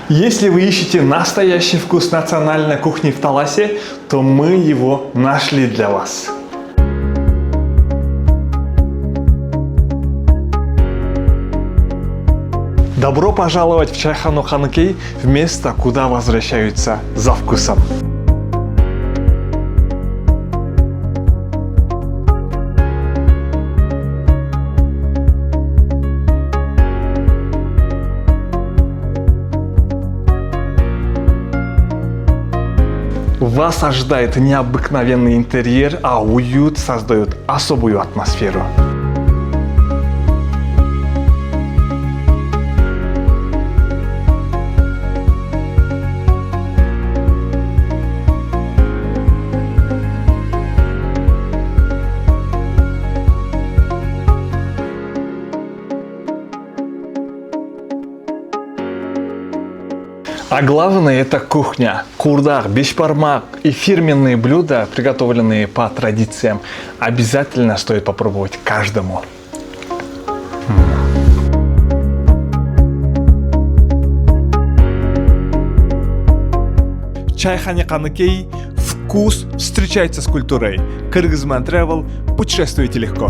Если вы ищете настоящий вкус национальной кухни в Таласе, то мы его нашли для вас. Добро пожаловать в Чайхану Ханыкей, в место, куда возвращаются за вкусом. Вас ожидает необыкновенный интерьер, а уют создает особую атмосферу. А главное, это кухня. Курдак, бешбармак и фирменные блюда, приготовленные по традициям, обязательно стоит попробовать каждому. В Чайхане Ханыкей вкус встречается с культурой. Кыргызман Travel. Путешествуйте легко.